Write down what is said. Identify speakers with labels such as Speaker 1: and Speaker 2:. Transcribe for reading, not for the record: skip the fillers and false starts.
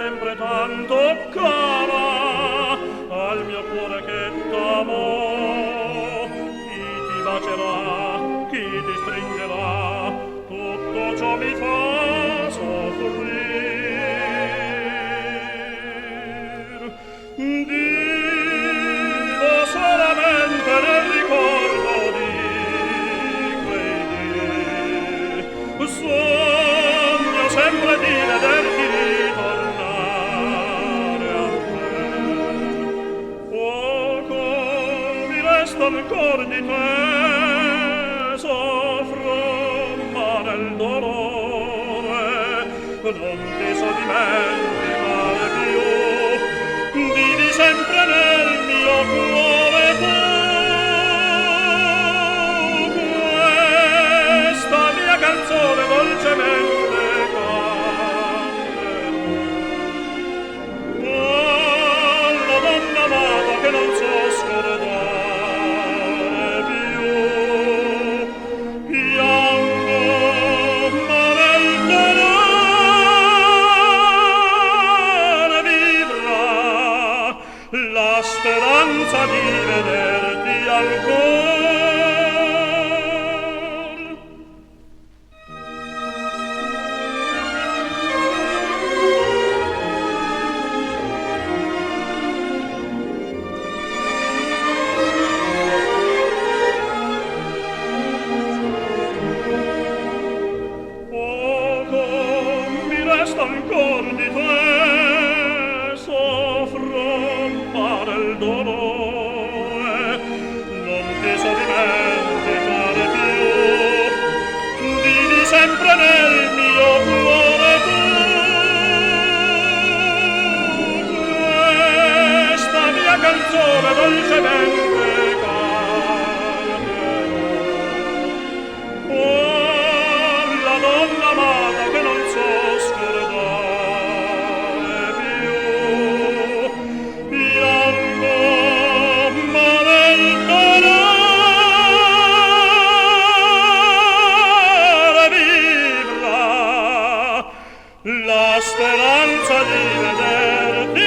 Speaker 1: sempre tanto cara al mio cuore che t'amò. Chi ti bacerà, chi ti stringerà, tutto ciò mi fa soffrir. Vivo solamente nel ricordo di quei dì. Sogno sempre di vederti ritornare a me. Poco mi resta ancor di te, soffro ma nel dolore non ti so dimenticare più. Vivi sempre nel mio cuore tu, questa mia canzone dolcemente canterò. Oh, la donna amata che non so scordare più, piango ma nel dolore vivrà la speranza di vederti ancora. Poco mi resta ancor di te, soffro ma nel dolore non ti so dimenticare più. Vivi sempre nel mio cuore tu, questa mia canzone dolcemente canterò. Oh, la donna amata che non so scordare più, piango ma nel dolore vivrà la speranza di vederti